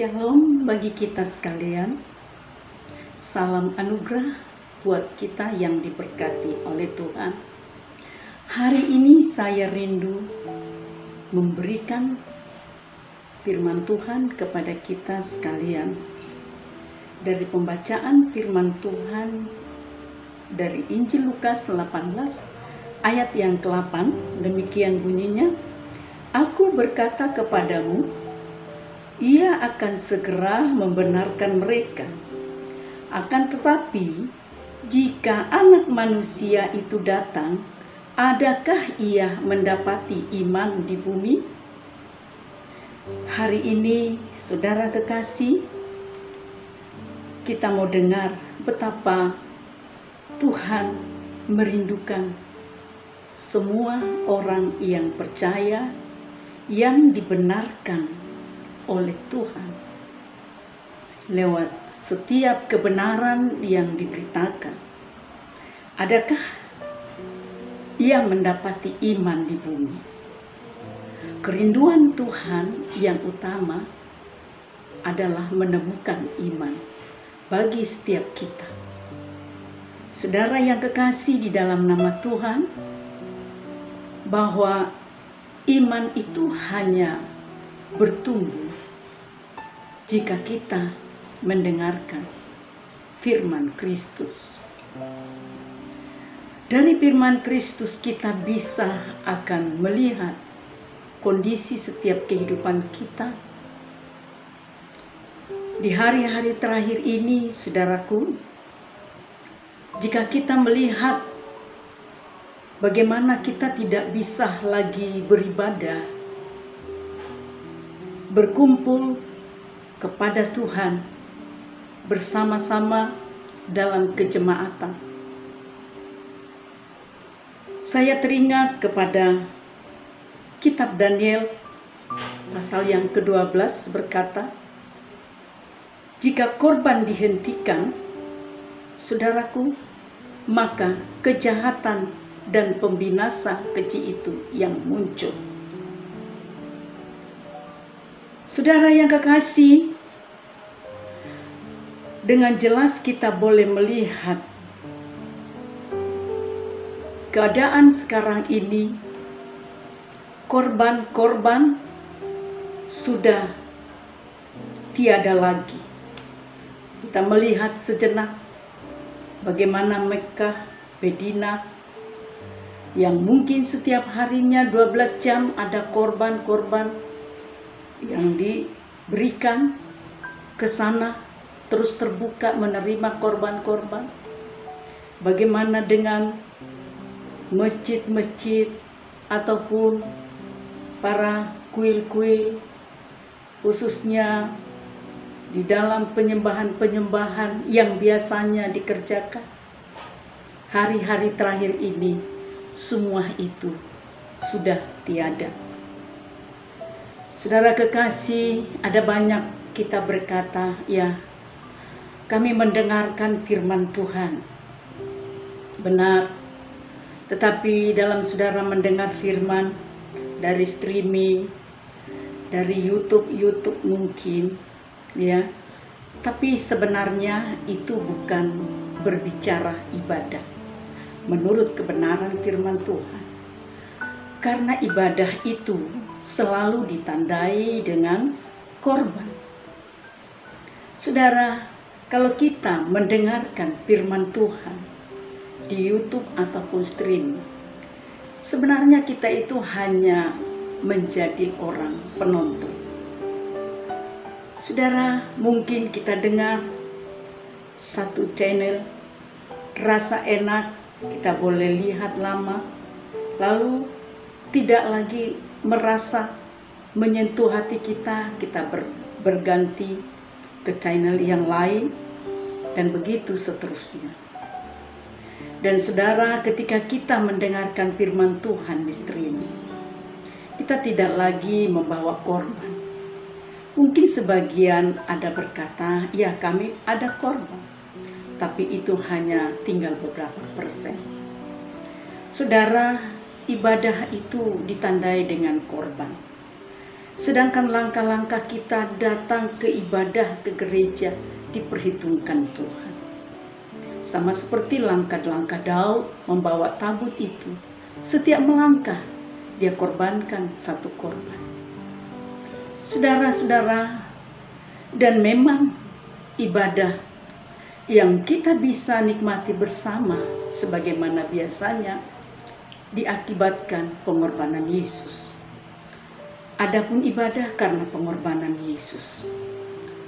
Shalom bagi kita sekalian. Salam anugerah buat kita yang diberkati oleh Tuhan. Hari ini saya rindu memberikan firman Tuhan kepada kita sekalian. Dari pembacaan firman Tuhan dari Injil Lukas 18 ayat yang ke-8, demikian bunyinya, "Aku berkata kepadamu, Ia akan segera membenarkan mereka. Akan tetapi, jika Anak Manusia itu datang, adakah Ia mendapati iman di bumi?" Hari ini, saudara kekasih, kita mau dengar betapa Tuhan merindukan semua orang yang percaya, yang dibenarkan oleh Tuhan lewat setiap kebenaran yang diberitakan. Adakah ia mendapati iman di bumi? Kerinduan Tuhan yang utama adalah menemukan iman bagi setiap kita. Saudara yang kekasih di dalam nama Tuhan, bahwa iman itu hanya bertumbuh jika kita mendengarkan firman Kristus. Dari firman Kristus kita bisa akan melihat kondisi setiap kehidupan kita. Di hari-hari terakhir ini, saudaraku, jika kita melihat bagaimana kita tidak bisa lagi beribadah, berkumpul kepada Tuhan bersama-sama dalam kejemaatan. Saya teringat kepada kitab Daniel pasal yang ke-12 berkata, jika korban dihentikan, saudaraku, maka kejahatan dan pembinasa keji itu yang muncul. Saudara yang kekasih, dengan jelas kita boleh melihat keadaan sekarang ini, korban-korban sudah tiada lagi. Kita melihat sejenak bagaimana Mekah, Medina, yang mungkin setiap harinya 12 jam ada korban-korban yang diberikan ke sana, terus terbuka menerima korban-korban. Bagaimana dengan masjid-masjid ataupun para kuil-kuil, khususnya di dalam penyembahan-penyembahan yang biasanya dikerjakan. Hari-hari terakhir ini, semua itu sudah tiada. Saudara kekasih, ada banyak kita berkata, ya, kami mendengarkan firman Tuhan. Benar, tetapi dalam saudara mendengar firman dari streaming, dari YouTube mungkin, ya, tapi sebenarnya itu bukan berbicara ibadah menurut kebenaran firman Tuhan. Karena ibadah itu selalu ditandai dengan korban. Saudara, kalau kita mendengarkan firman Tuhan di YouTube ataupun streaming, sebenarnya kita itu hanya menjadi orang penonton. Saudara, mungkin kita dengar satu channel, rasa enak, kita boleh lihat lama, lalu tidak lagi merasa menyentuh hati kita, kita berganti ke channel yang lain, dan begitu seterusnya. Dan saudara, ketika kita mendengarkan firman Tuhan di streaming, kita tidak lagi membawa korban. Mungkin sebagian ada berkata, ya kami ada korban, tapi itu hanya tinggal beberapa persen. Saudara, ibadah itu ditandai dengan korban. Sedangkan langkah-langkah kita datang ke ibadah, ke gereja, diperhitungkan Tuhan. Sama seperti langkah-langkah Daud membawa tabut itu. Setiap melangkah, dia korbankan satu korban. Saudara-saudara, dan memang ibadah yang kita bisa nikmati bersama sebagaimana biasanya diakibatkan pengorbanan Yesus. Adapun ibadah karena pengorbanan Yesus.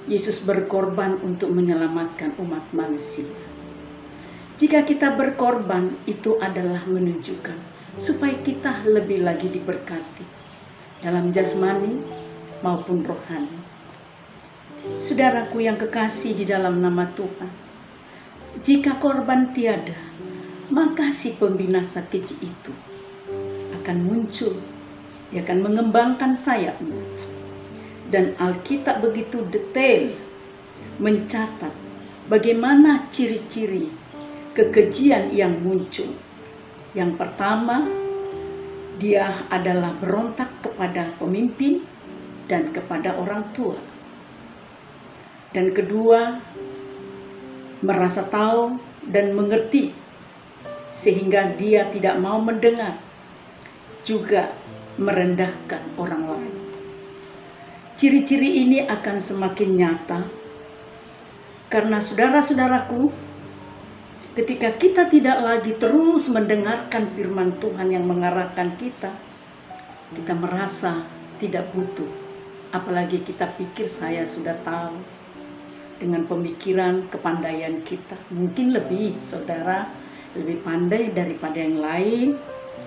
Yesus berkorban untuk menyelamatkan umat manusia. Jika kita berkorban, itu adalah menunjukkan supaya kita lebih lagi diberkati dalam jasmani maupun rohani. Saudaraku yang kekasih di dalam nama Tuhan, jika korban tiada, maka si pembinasa keji itu akan muncul. Dia akan mengembangkan sayapnya. Dan Alkitab begitu detail mencatat bagaimana ciri-ciri kekejian yang muncul. Yang pertama, dia adalah berontak kepada pemimpin dan kepada orang tua. Dan kedua, merasa tahu dan mengerti sehingga dia tidak mau mendengar, juga merendahkan orang lain. Ciri-ciri ini akan semakin nyata karena saudara-saudaraku, ketika kita tidak lagi terus mendengarkan firman Tuhan yang mengarahkan kita merasa tidak butuh. Apalagi kita pikir saya sudah tahu. Dengan pemikiran, kepandaian kita, mungkin saudara lebih pandai daripada yang lain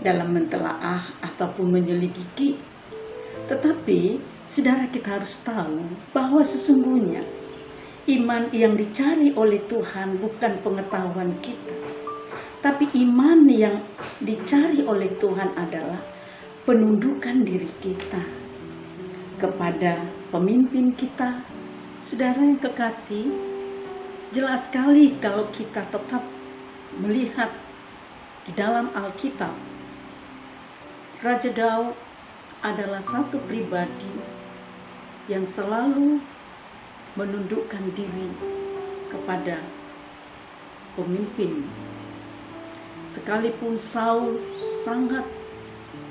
dalam mentelaah ataupun menyelidiki. Tetapi saudara, kita harus tahu bahwa sesungguhnya iman yang dicari oleh Tuhan bukan pengetahuan kita, tapi iman yang dicari oleh Tuhan adalah penundukan diri kita kepada pemimpin kita. Saudara yang kekasih, jelas sekali kalau kita tetap melihat di dalam Alkitab, Raja Daud adalah satu pribadi yang selalu menundukkan diri kepada pemimpin. Sekalipun Saul sangat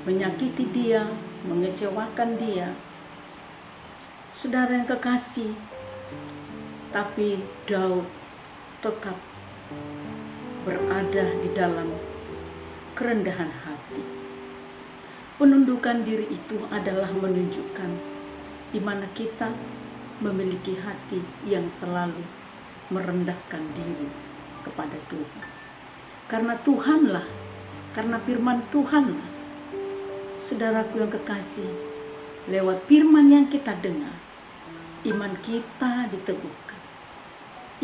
menyakiti dia, mengecewakan dia, saudara yang kekasih, tapi Daud tetap berada di dalam kerendahan hati. Penundukan diri itu adalah menunjukkan di mana kita memiliki hati yang selalu merendahkan diri kepada Tuhan. Karena Tuhanlah, karena firman Tuhanlah, saudaraku yang kekasih, lewat firman yang kita dengar, iman kita diteguhkan,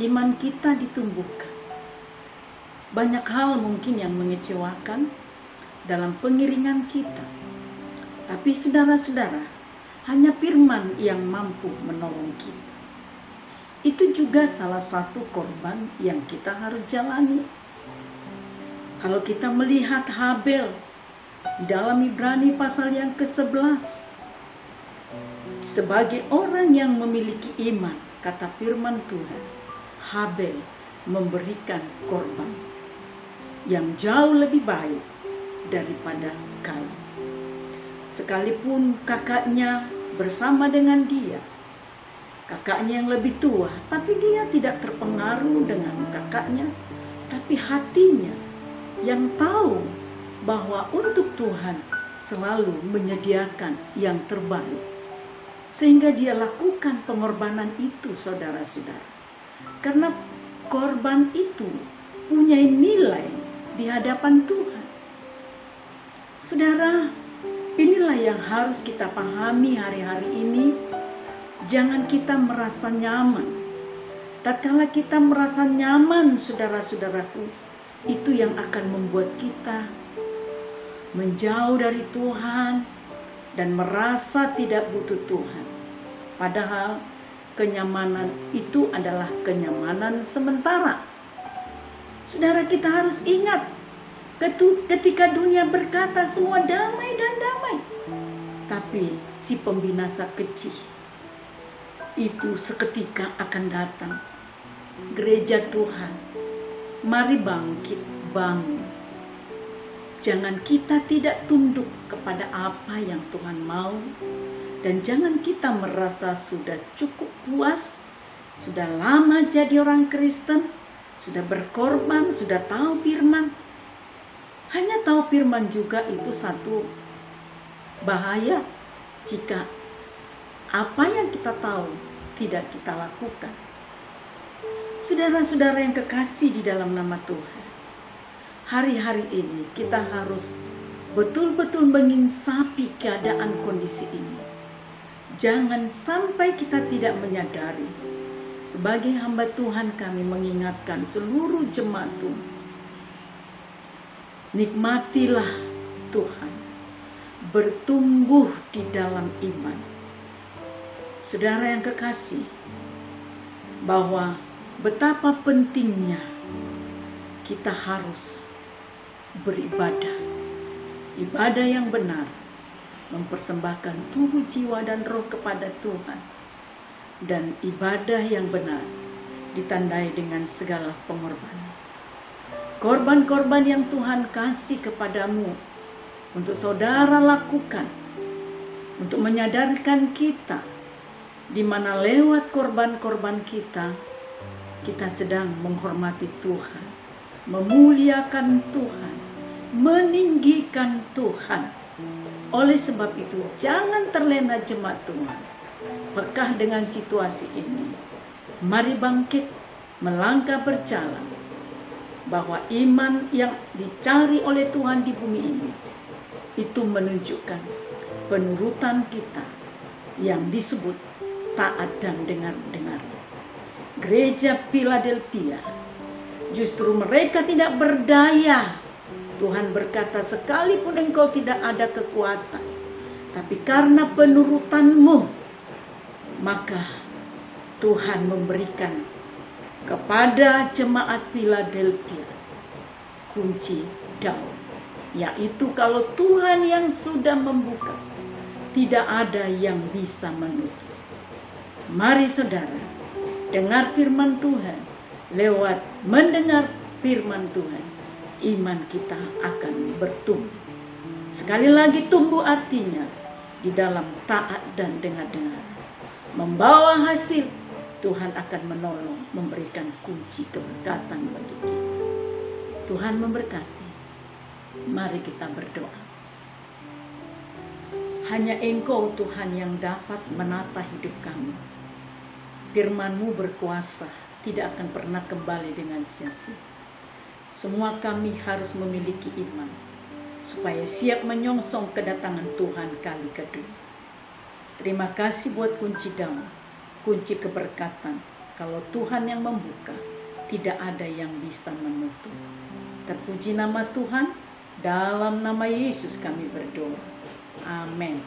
iman kita ditumbuhkan. Banyak hal mungkin yang mengecewakan dalam pengiringan kita, tapi saudara-saudara, hanya firman yang mampu menolong kita. Itu juga salah satu korban yang kita harus jalani. Kalau kita melihat Habel di dalam Ibrani pasal yang ke-11, sebagai orang yang memiliki iman, kata firman Tuhan, Habel memberikan korban yang jauh lebih baik daripada Kain. Sekalipun kakaknya bersama dengan dia, kakaknya yang lebih tua, tapi dia tidak terpengaruh dengan kakaknya, tapi hatinya yang tahu bahwa untuk Tuhan selalu menyediakan yang terbaik, sehingga dia lakukan pengorbanan itu, saudara-saudara. Karena korban itu punya nilai di hadapan Tuhan. Saudara, inilah yang harus kita pahami hari-hari ini. Jangan kita merasa nyaman. Tatkala kita merasa nyaman, saudara-saudaraku, itu yang akan membuat kita menjauh dari Tuhan dan merasa tidak butuh Tuhan. Padahal kenyamanan itu adalah kenyamanan sementara. Saudara, kita harus ingat, ketika dunia berkata semua damai dan damai, tapi api si pembinasa kecil itu seketika akan datang. Gereja Tuhan, mari bangkit, bangun. Jangan kita tidak tunduk kepada apa yang Tuhan mau, dan jangan kita merasa sudah cukup puas, sudah lama jadi orang Kristen, sudah berkorban, sudah tahu firman. Hanya tahu firman juga itu satu bahaya jika apa yang kita tahu tidak kita lakukan. Saudara-saudara yang kekasih di dalam nama Tuhan, hari-hari ini kita harus betul-betul menginsapi keadaan kondisi ini. Jangan sampai kita tidak menyadari. Sebagai hamba Tuhan, kami mengingatkan seluruh jemaat Tuhan, nikmatilah Tuhan, bertumbuh di dalam iman. Saudara yang kekasih, bahwa betapa pentingnya kita harus beribadah. Ibadah yang benar, mempersembahkan tubuh, jiwa, dan roh kepada Tuhan. Dan ibadah yang benar ditandai dengan segala pengorbanan. Korban-korban yang Tuhan kasih kepadamu untuk saudara lakukan, untuk menyadarkan kita di mana lewat korban-korban kita sedang menghormati Tuhan, memuliakan Tuhan, meninggikan Tuhan. Oleh sebab itu, jangan terlena jemaat Tuhan. Pekah dengan situasi ini, mari bangkit, melangkah berjalan, bahwa iman yang dicari oleh Tuhan di bumi ini itu menunjukkan penurutan kita yang disebut taat dan dengar. Gereja Philadelphia, justru mereka tidak berdaya. Tuhan berkata, sekalipun engkau tidak ada kekuatan, tapi karena penurutanmu, maka Tuhan memberikan kepada jemaat Philadelphia kunci Daud, yaitu kalau Tuhan yang sudah membuka, tidak ada yang bisa menutup. Mari saudara, dengar firman Tuhan. Lewat mendengar firman Tuhan, iman kita akan bertumbuh. Sekali lagi, tumbuh artinya di dalam taat dan dengar-dengar, membawa hasil. Tuhan akan menolong, memberikan kunci keberkatan bagi kita. Tuhan memberkati. Mari kita berdoa. Hanya Engkau Tuhan yang dapat menata hidup kami. Firman-Mu berkuasa, tidak akan pernah kembali dengan sia-sia. Semua kami harus memiliki iman, supaya siap menyongsong kedatangan Tuhan kali kedua. Terima kasih buat kunci Daud, kunci keberkatan. Kalau Tuhan yang membuka, tidak ada yang bisa menutup. Terpuji nama Tuhan, dalam nama Yesus kami berdoa. Amin.